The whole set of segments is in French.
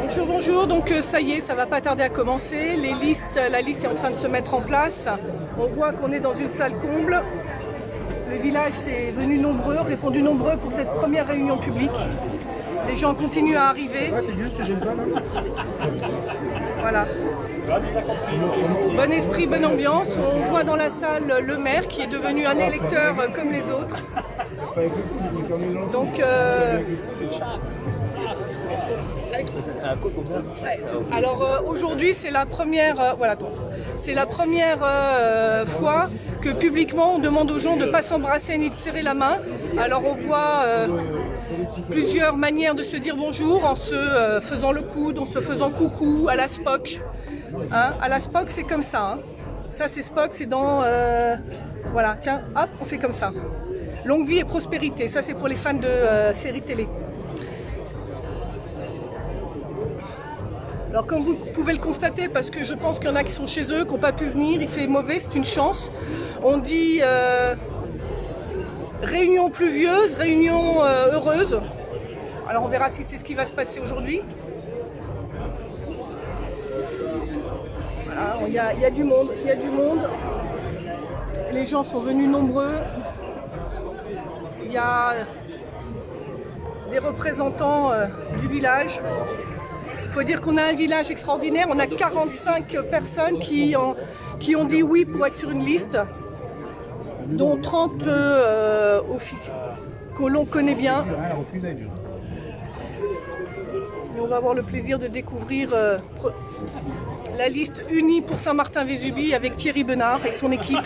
Bonjour, bonjour. Donc ça y est, ça va pas tarder à commencer. La liste est en train de se mettre en place. On voit qu'on est dans une salle comble. Le village s'est venu nombreux, répondu nombreux pour cette première réunion publique. Les gens continuent à arriver. Voilà. Bon esprit, bonne ambiance. On voit dans la salle le maire qui est devenu un électeur comme les autres. Donc, alors aujourd'hui c'est la première, c'est la première fois que publiquement on demande aux gens de ne pas s'embrasser ni de serrer la main. Alors on voit plusieurs manières de se dire bonjour en se faisant le coude, en se faisant coucou, à la Spock. Hein, à la Spock c'est comme ça. Hein. Ça c'est Spock, c'est dans... voilà, tiens, hop, on fait comme ça. Longue vie et prospérité, ça c'est pour les fans de séries télé. Alors comme vous pouvez le constater, parce que je pense qu'il y en a qui sont chez eux, qui n'ont pas pu venir, il fait mauvais, c'est une chance. On dit réunion pluvieuse, réunion heureuse. Alors on verra si c'est ce qui va se passer aujourd'hui. Voilà, il y a du monde, il y a du monde. Les gens sont venus nombreux. Il y a des représentants du village. Il faut dire qu'on a un village extraordinaire. On a 45 personnes qui ont dit oui pour être sur une liste, dont 30 officiers que l'on connaît bien. Et on va avoir le plaisir de découvrir la liste unie pour Saint-Martin-Vésubie avec Thierry Benard et son équipe.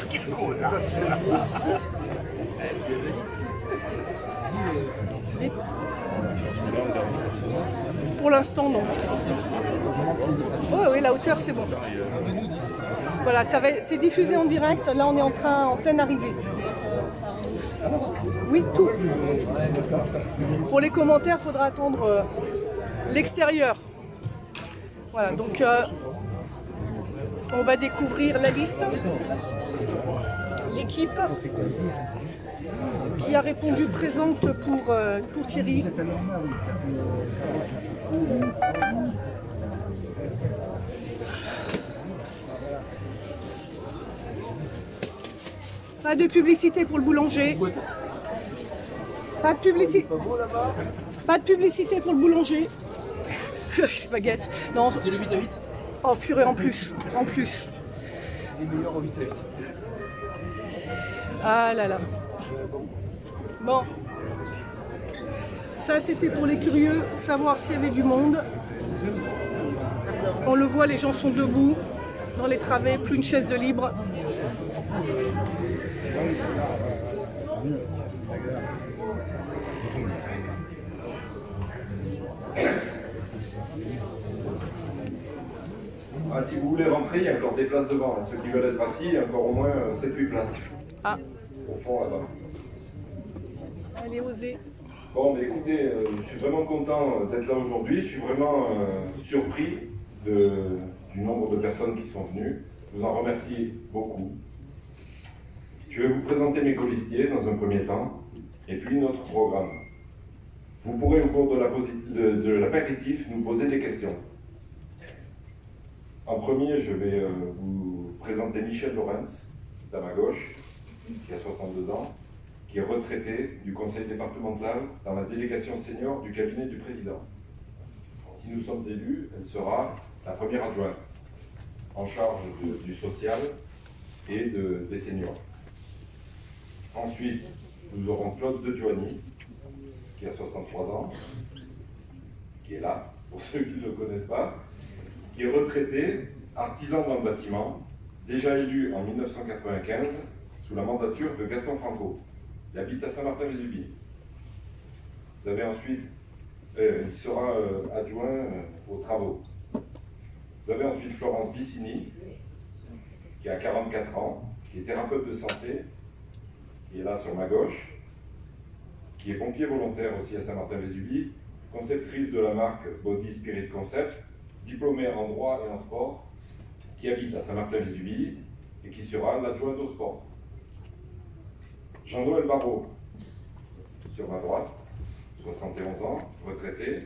Pour l'instant, non. Oh, oui, la hauteur, c'est bon. Voilà, c'est diffusé en direct. Là, on est en pleine arrivée. Oui, tout. Pour les commentaires, il faudra attendre l'extérieur. Voilà, donc on va découvrir la liste. L'équipe qui a répondu présente pour Thierry. Pas de publicité pour le boulanger. Pas de publicité. Pas de publicité pour le boulanger. Baguette. Non. C'est le 8 à 8. Oh purée, en plus. En plus. Les meilleurs au 8 à 8. Ah là là. Bon. Ça c'était pour les curieux, savoir s'il y avait du monde. On le voit, les gens sont debout dans les travées, plus une chaise de libre. Ah, si vous voulez rentrer, il y a encore des places devant. Ceux qui veulent être assis, il y a encore au moins 7-8 places. Ah. Au fond là-bas. Allez, osez. Bon, mais écoutez, je suis vraiment content d'être là aujourd'hui. Je suis vraiment surpris du nombre de personnes qui sont venues. Je vous en remercie beaucoup. Je vais vous présenter mes colistiers dans un premier temps, et puis notre programme. Vous pourrez au cours de l'apéritif nous poser des questions. En premier, je vais vous présenter Michel Lorenz, à ma gauche, qui a 62 ans, qui est retraité du conseil départemental dans la délégation senior du cabinet du président. Si nous sommes élus, elle sera la première adjointe en charge du social et des seniors. Ensuite, nous aurons Claude De Giovanni, qui a 63 ans, qui est là, pour ceux qui ne le connaissent pas, qui est retraité, artisan dans le bâtiment, déjà élu en 1995 sous la mandature de Gaston Franco. Il habite à Saint-Martin-Vésubie. Vous avez ensuite, il sera adjoint aux travaux. Vous avez ensuite Florence Vicini, qui a 44 ans, qui est thérapeute de santé, qui est là sur ma gauche, qui est pompier volontaire aussi à Saint-Martin-Vésubie, conceptrice de la marque Body Spirit Concept, diplômée en droit et en sport, qui habite à Saint-Martin-Vésubie et qui sera l'adjointe au sport. Jean-Noël Barrault, sur ma droite, 71 ans, retraité,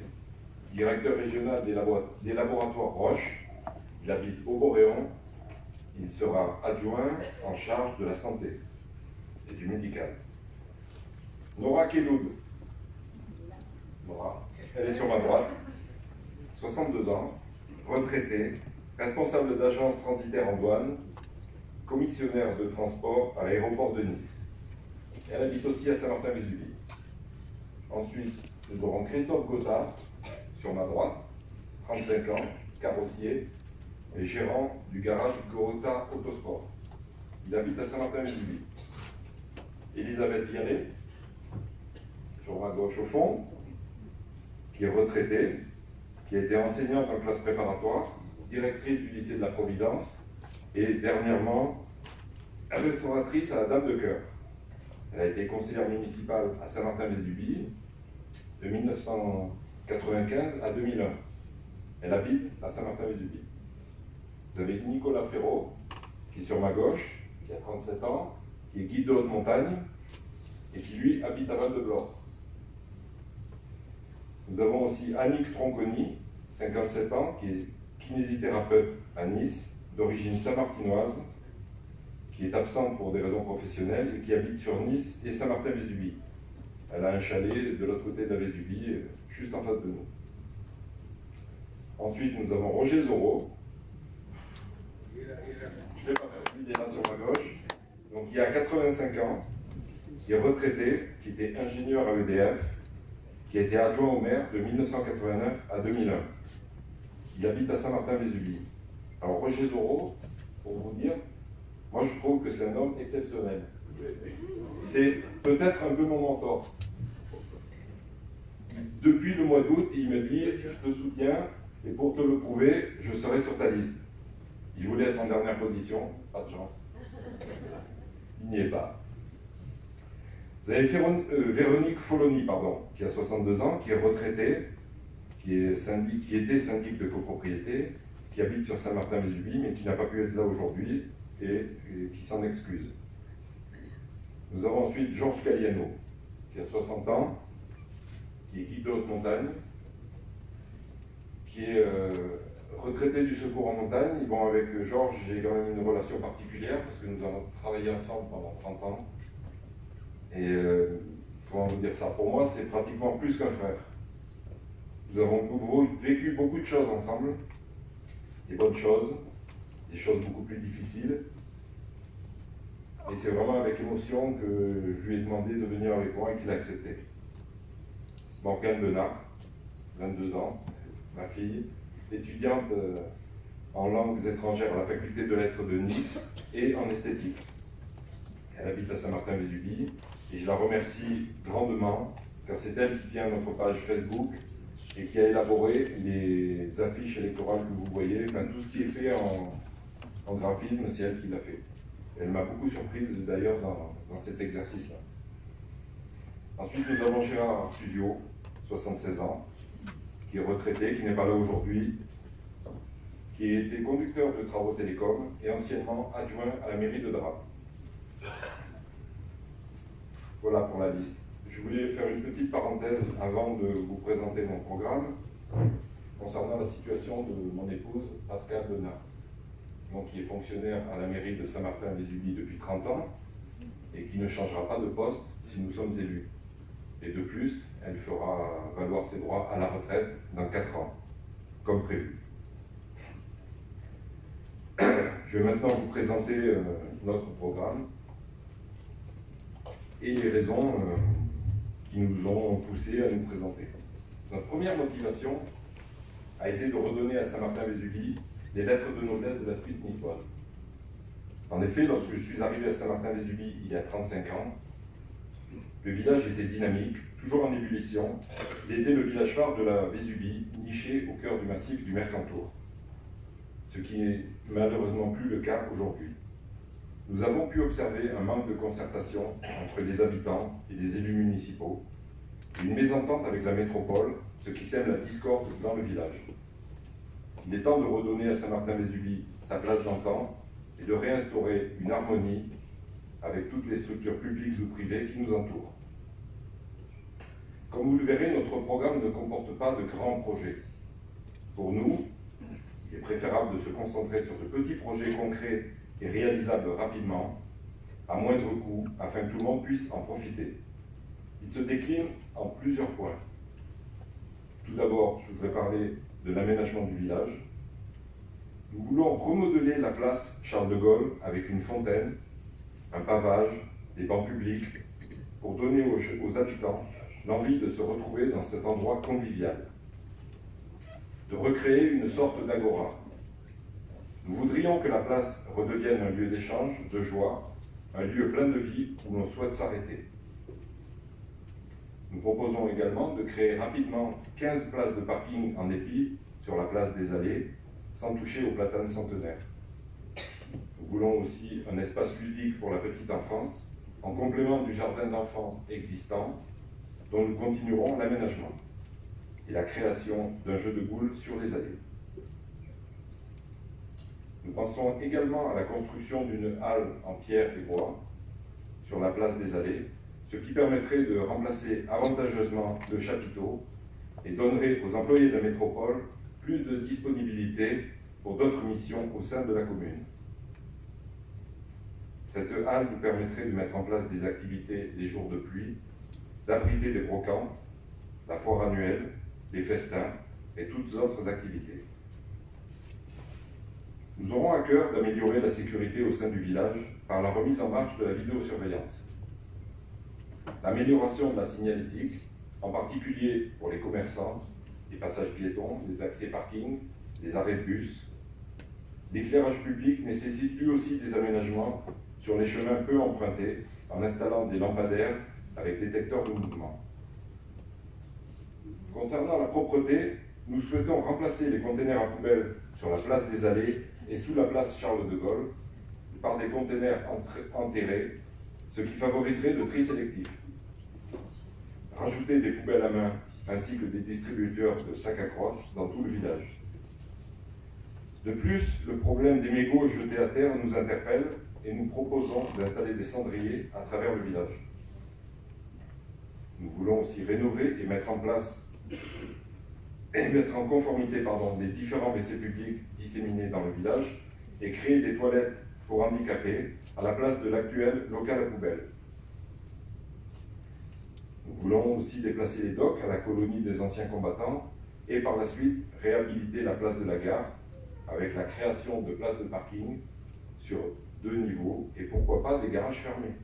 directeur régional des laboratoires Roche. Il habite au Boréon. Il sera adjoint en charge de la santé et du médical. Nora Keloud. Nora, elle est sur ma droite. 62 ans, retraitée, responsable d'agence transitaire en douane, commissionnaire de transport à l'aéroport de Nice. Elle habite aussi à Saint-Martin-Vésubie. Ensuite, nous aurons Christophe Gothard, sur ma droite, 35 ans, carrossier et gérant du garage Gotha Autosport. Il habite à Saint-Martin-Vésubie. Elisabeth Vialet, sur ma gauche au fond, qui est retraitée, qui a été enseignante en classe préparatoire, directrice du lycée de la Providence et dernièrement restauratrice à la Dame de Cœur. Elle a été conseillère municipale à Saint-Martin-Vésubie de 1995 à 2001. Elle habite à Saint-Martin-Vésubie. Vous avez Nicolas Ferraud, qui est sur ma gauche, qui a 37 ans, qui est guide de haute montagne et qui, lui, habite à Val-de-Blore. Nous avons aussi Annick Tronconi, 57 ans, qui est kinésithérapeute à Nice, d'origine saint-martinoise, qui est absente pour des raisons professionnelles et qui habite sur Nice et Saint-Martin-Vésubie. Elle a un chalet de l'autre côté de la Vésubie, juste en face de nous. Ensuite, nous avons Roger Zorro. Je l'ai pas fait, il est là sur ma gauche. Donc, il a 85 ans, qui est retraité, qui était ingénieur à EDF, qui a été adjoint au maire de 1989 à 2001. Il habite à Saint-Martin-Vésubie. Alors, Roger Zorro, pour vous dire, moi je trouve que c'est un homme exceptionnel. C'est peut-être un peu mon mentor. Depuis le mois d'août, il me dit « je te soutiens et pour te le prouver, je serai sur ta liste ». Il voulait être en dernière position, pas de chance. Il n'y est pas. Vous avez Véronique Foloni, qui a 62 ans, qui est retraitée, qui était syndic de copropriété, qui habite sur Saint-Martin-Vésubie, mais qui n'a pas pu être là aujourd'hui et qui s'en excuse. Nous avons ensuite Georges Galliano, qui a 60 ans, qui est guide de haute montagne, qui est retraité du secours en montagne. Bon, avec Georges, j'ai quand même une relation particulière parce que nous avons travaillé ensemble pendant 30 ans. Et comment vous dire ça? Pour moi, c'est pratiquement plus qu'un frère. Nous avons vécu beaucoup de choses ensemble, des bonnes choses, des choses beaucoup plus difficiles. Et c'est vraiment avec émotion que je lui ai demandé de venir avec moi et qu'il a accepté. Morgane Benard, 22 ans, ma fille, étudiante en langues étrangères à la faculté de lettres de Nice et en esthétique. Elle habite à Saint-Martin-Vésubie et je la remercie grandement car c'est elle qui tient notre page Facebook et qui a élaboré les affiches électorales que vous voyez, enfin tout ce qui est fait en graphisme, c'est elle qui l'a fait. Elle m'a beaucoup surprise d'ailleurs dans cet exercice-là. Ensuite, nous avons Gérard Fusio, 76 ans, qui est retraité, qui n'est pas là aujourd'hui, qui était conducteur de travaux télécom et anciennement adjoint à la mairie de Drap. Voilà pour la liste. Je voulais faire une petite parenthèse avant de vous présenter mon programme concernant la situation de mon épouse Pascale Benard, donc qui est fonctionnaire à la mairie de Saint-Martin-Vésubie depuis 30 ans et qui ne changera pas de poste si nous sommes élus. Et de plus, elle fera valoir ses droits à la retraite dans 4 ans, comme prévu. Je vais maintenant vous présenter notre programme et les raisons qui nous ont poussés à nous présenter. Notre première motivation a été de redonner à Saint-Martin-Vésubie les lettres de noblesse de la Suisse niçoise. En effet, lorsque je suis arrivé à Saint-Martin-Vésubie il y a 35 ans, le village était dynamique, toujours en ébullition. Il était le village phare de la Vésubie, niché au cœur du massif du Mercantour. Ce qui n'est malheureusement plus le cas aujourd'hui. Nous avons pu observer un manque de concertation entre les habitants et les élus municipaux, et une mésentente avec la métropole, ce qui sème la discorde dans le village. Il est temps de redonner à Saint-Martin-Vésubie sa place d'antan et de réinstaurer une harmonie avec toutes les structures publiques ou privées qui nous entourent. Comme vous le verrez, notre programme ne comporte pas de grands projets. Pour nous, il est préférable de se concentrer sur de petits projets concrets et réalisables rapidement, à moindre coût, afin que tout le monde puisse en profiter. Il se décline en plusieurs points. Tout d'abord, je voudrais parler de l'aménagement du village. Nous voulons remodeler la place Charles de Gaulle avec une fontaine, un pavage, des bancs publics, pour donner aux habitants l'envie de se retrouver dans cet endroit convivial, de recréer une sorte d'agora. Nous voudrions que la place redevienne un lieu d'échange, de joie, un lieu plein de vie où l'on souhaite s'arrêter. Nous proposons également de créer rapidement 15 places de parking en épi sur la place des Allées, sans toucher aux platanes centenaires. Nous voulons aussi un espace ludique pour la petite enfance, en complément du jardin d'enfants existant, dont nous continuerons l'aménagement, et la création d'un jeu de boules sur les allées. Nous pensons également à la construction d'une halle en pierre et bois sur la place des Allées, ce qui permettrait de remplacer avantageusement le chapiteau et donnerait aux employés de la métropole plus de disponibilité pour d'autres missions au sein de la commune. Cette halle nous permettrait de mettre en place des activités les jours de pluie, d'abriter des brocantes, la foire annuelle, les festins et toutes autres activités. Nous aurons à cœur d'améliorer la sécurité au sein du village par la remise en marche de la vidéosurveillance. L'amélioration de la signalétique, en particulier pour les commerçants, les passages piétons, les accès parking, les arrêts de bus. L'éclairage public nécessite lui aussi des aménagements sur les chemins peu empruntés en installant des lampadaires avec détecteurs de mouvement. Concernant la propreté, nous souhaitons remplacer les containers à poubelles sur la place des Allées et sous la place Charles de Gaulle par des containers enterrés, ce qui favoriserait le tri sélectif. Rajouter des poubelles à main ainsi que des distributeurs de sacs à crottes dans tout le village. De plus, le problème des mégots jetés à terre nous interpelle et nous proposons d'installer des cendriers à travers le village. Nous voulons aussi rénover et mettre en conformité les différents WC publics disséminés dans le village et créer des toilettes pour handicapés à la place de l'actuel local à poubelle. Nous voulons aussi déplacer les docks à la colonie des anciens combattants et par la suite réhabiliter la place de la gare avec la création de places de parking sur 2 niveaux et pourquoi pas des garages fermés.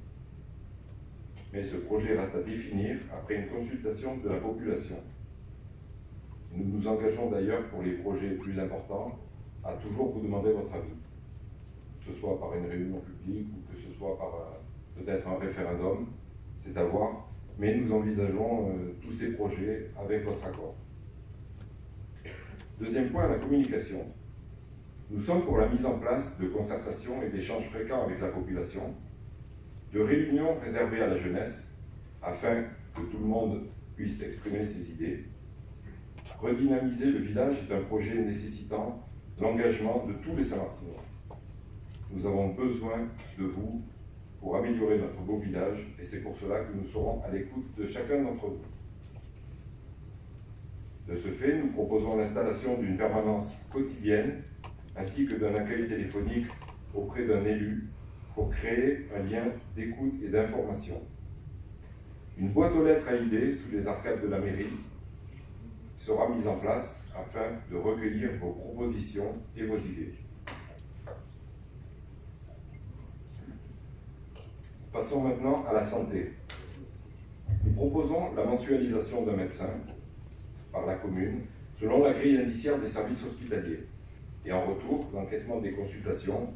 Mais ce projet reste à définir après une consultation de la population. Nous nous engageons d'ailleurs pour les projets plus importants à toujours vous demander votre avis, que ce soit par une réunion publique ou que ce soit par peut-être un référendum, c'est à voir, mais nous envisageons tous ces projets avec votre accord. Deuxième point, la communication. Nous sommes pour la mise en place de concertations et d'échanges fréquents avec la population, de réunions réservées à la jeunesse, afin que tout le monde puisse exprimer ses idées. Redynamiser le village est un projet nécessitant l'engagement de tous les Saint-Martinois. Nous avons besoin de vous pour améliorer notre beau village et c'est pour cela que nous serons à l'écoute de chacun d'entre vous. De ce fait, nous proposons l'installation d'une permanence quotidienne ainsi que d'un accueil téléphonique auprès d'un élu pour créer un lien d'écoute et d'information. Une boîte aux lettres à idées sous les arcades de la mairie sera mise en place afin de recueillir vos propositions et vos idées. Passons maintenant à la santé. Nous proposons la mensualisation d'un médecin par la commune selon la grille indiciaire des services hospitaliers et en retour, l'encaissement des consultations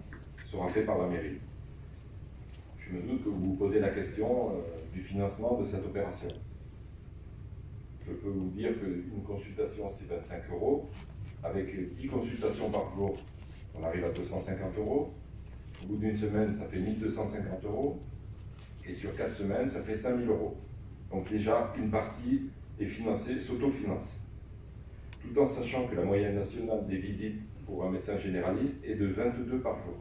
sera fait par la mairie. Je me doute que vous vous posez la question du financement de cette opération. Je peux vous dire qu'une consultation, c'est 25 €. Avec 10 consultations par jour, on arrive à 250 €. Au bout d'une semaine, ça fait 1250 €. Et sur 4 semaines, ça fait 5000 €. Donc déjà, une partie est financée, s'autofinance. Tout en sachant que la moyenne nationale des visites pour un médecin généraliste est de 22 par jour.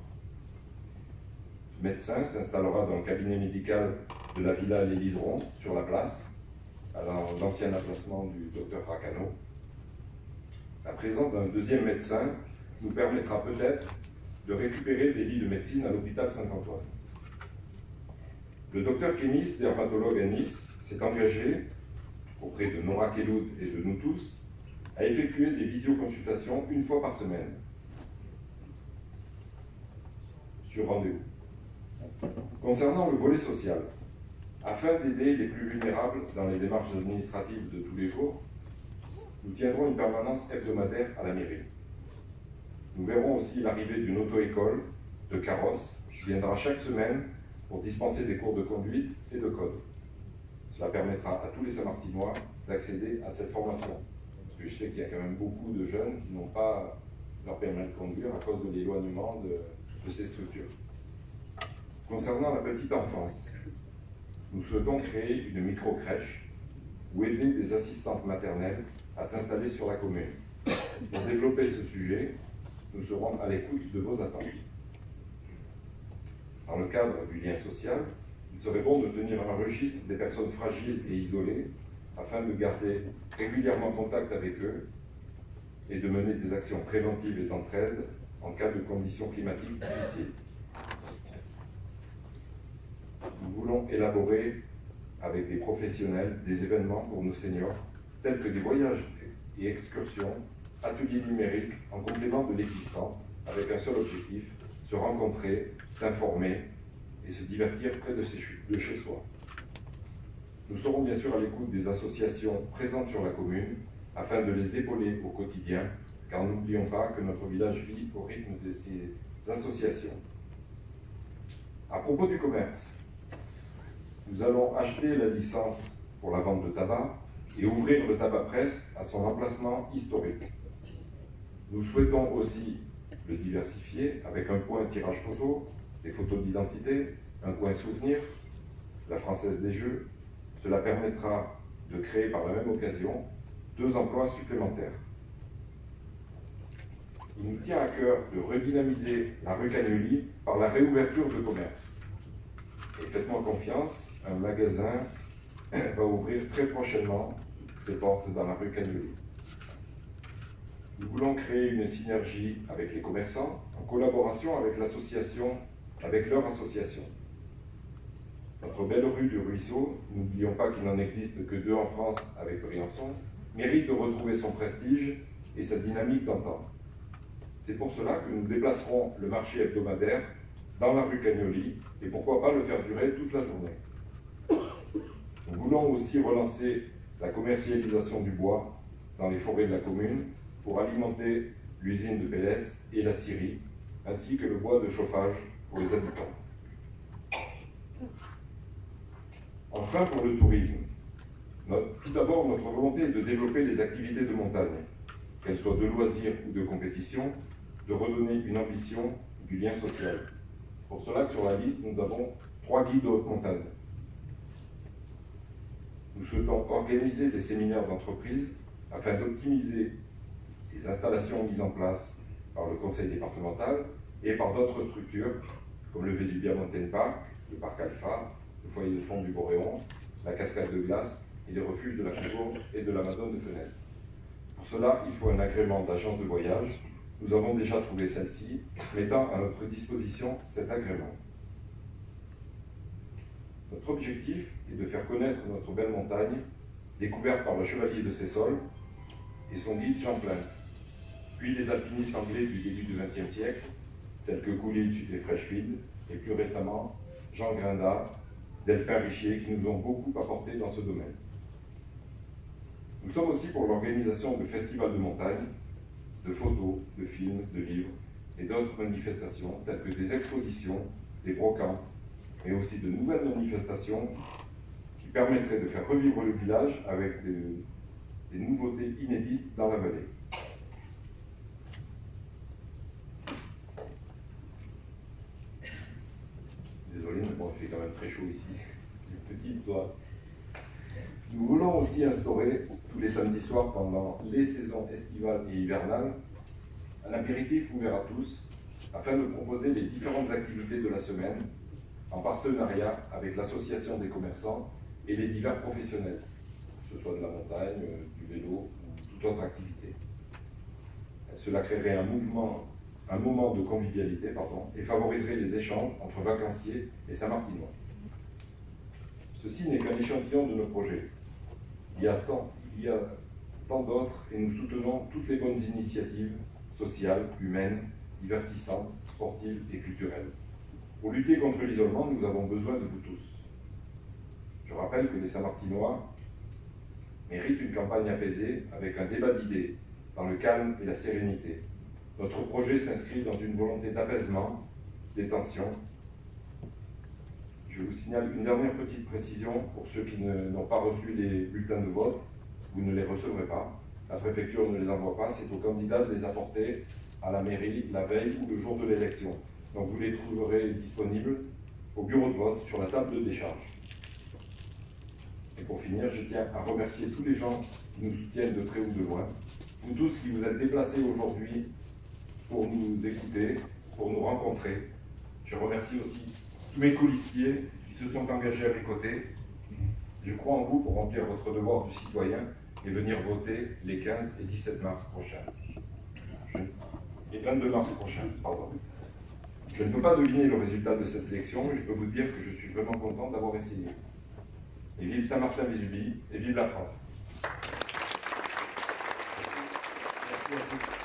Ce médecin s'installera dans le cabinet médical de la Villa Les Liserons, sur la place. à l'ancien emplacement du docteur Racano. La présence d'un deuxième médecin nous permettra peut-être de récupérer des lits de médecine à l'hôpital Saint-Antoine. Le docteur Kémis, dermatologue à Nice, s'est engagé, auprès de Nora Keloud et de nous tous, à effectuer des visioconsultations une fois par semaine, sur rendez-vous. Concernant le volet social, afin d'aider les plus vulnérables dans les démarches administratives de tous les jours, nous tiendrons une permanence hebdomadaire à la mairie. Nous verrons aussi l'arrivée d'une auto-école de carrosse qui viendra chaque semaine pour dispenser des cours de conduite et de code. Cela permettra à tous les Saint-Martinois d'accéder à cette formation. Parce que je sais qu'il y a quand même beaucoup de jeunes qui n'ont pas leur permis de conduire à cause de l'éloignement de ces structures. Concernant la petite enfance, nous souhaitons créer une micro-crèche ou aider des assistantes maternelles à s'installer sur la commune. Pour développer ce sujet, nous serons à l'écoute de vos attentes. Dans le cadre du lien social, il serait bon de tenir un registre des personnes fragiles et isolées afin de garder régulièrement contact avec eux et de mener des actions préventives et d'entraide en cas de conditions climatiques difficiles. Nous voulons élaborer avec des professionnels des événements pour nos seniors, tels que des voyages et excursions, ateliers numériques en complément de l'existant, avec un seul objectif, se rencontrer, s'informer et se divertir près de chez soi. Nous serons bien sûr à l'écoute des associations présentes sur la commune afin de les épauler au quotidien, car n'oublions pas que notre village vit au rythme de ces associations. À propos du commerce, nous allons acheter la licence pour la vente de tabac et ouvrir le tabac presse à son emplacement historique. Nous souhaitons aussi le diversifier avec un coin tirage photo, des photos d'identité, un coin souvenir, la Française des Jeux. Cela permettra de créer par la même occasion 2 emplois supplémentaires. Il nous tient à cœur de redynamiser la rue Cagnoli par la réouverture de commerce. Et faites-moi confiance, un magasin va ouvrir très prochainement ses portes dans la rue Cagnoli. Nous voulons créer une synergie avec les commerçants en collaboration avec leur association. Notre belle rue du Ruisseau, n'oublions pas qu'il n'en existe que 2 en France avec Briançon, mérite de retrouver son prestige et sa dynamique d'antan. C'est pour cela que nous déplacerons le marché hebdomadaire dans la rue Cagnoli et pourquoi pas le faire durer toute la journée. Nous voulons aussi relancer la commercialisation du bois dans les forêts de la commune pour alimenter l'usine de pellets et la scierie, ainsi que le bois de chauffage pour les habitants. Enfin, pour le tourisme, tout d'abord, notre volonté est de développer les activités de montagne, qu'elles soient de loisirs ou de compétition, de redonner une ambition, du lien social. C'est pour cela que sur la liste, nous avons 3 guides de haute montagne. Nous souhaitons organiser des séminaires d'entreprise afin d'optimiser les installations mises en place par le conseil départemental et par d'autres structures comme le Vesubia Mountain Park, le parc Alpha, le foyer de fond du Boréon, la cascade de glace et les refuges de la Cougourde et de la Madone de Fenestre. Pour cela, il faut un agrément d'agence de voyage. Nous avons déjà trouvé celle-ci, mettant à notre disposition cet agrément. Notre objectif est de faire connaître notre belle montagne, découverte par le chevalier de Sessol et son guide Jean Plainte, puis les alpinistes anglais du début du XXe siècle, tels que Coolidge et Freshfield, et plus récemment Jean Grinda, Delphin Richier, qui nous ont beaucoup apporté dans ce domaine. Nous sommes aussi pour l'organisation de festivals de montagne, de photos, de films, de livres et d'autres manifestations telles que des expositions, des brocantes, mais aussi de nouvelles manifestations qui permettraient de faire revivre le village avec des nouveautés inédites dans la vallée. Désolé, mais bon, il fait quand même très chaud ici, une petite soirée. Nous voulons aussi instaurer, tous les samedis soirs pendant les saisons estivales et hivernales, un apéritif ouvert à tous, afin de proposer les différentes activités de la semaine, en partenariat avec l'association des commerçants et les divers professionnels. ce soit de la montagne, du vélo ou toute autre activité. Cela créerait un moment de convivialité et favoriserait les échanges entre vacanciers et Saint-Martinois. Ceci n'est qu'un échantillon de nos projets. Il y a tant d'autres et nous soutenons toutes les bonnes initiatives sociales, humaines, divertissantes, sportives et culturelles. Pour lutter contre l'isolement, nous avons besoin de vous tous. Je rappelle que les Saint-Martinois méritent une campagne apaisée avec un débat d'idées, dans le calme et la sérénité. Notre projet s'inscrit dans une volonté d'apaisement, des tensions. Je vous signale une dernière petite précision pour ceux qui n'ont pas reçu les bulletins de vote. Vous ne les recevrez pas. La préfecture ne les envoie pas. C'est aux candidats de les apporter à la mairie la veille ou le jour de l'élection. Donc vous les trouverez disponibles au bureau de vote sur la table de décharge. Et pour finir, je tiens à remercier tous les gens qui nous soutiennent de près ou de loin. Vous tous qui vous êtes déplacés aujourd'hui pour nous écouter, pour nous rencontrer. Je remercie aussi tous mes colistiers qui se sont engagés à mes côtés. Je crois en vous pour remplir votre devoir du citoyen et venir voter les 15 et 17 mars prochains. Et 22 mars prochains, pardon. Je ne peux pas deviner le résultat de cette élection, mais je peux vous dire que je suis vraiment content d'avoir essayé. Et vive Saint-Martin-Vésubie, et vive la France. Merci à tous.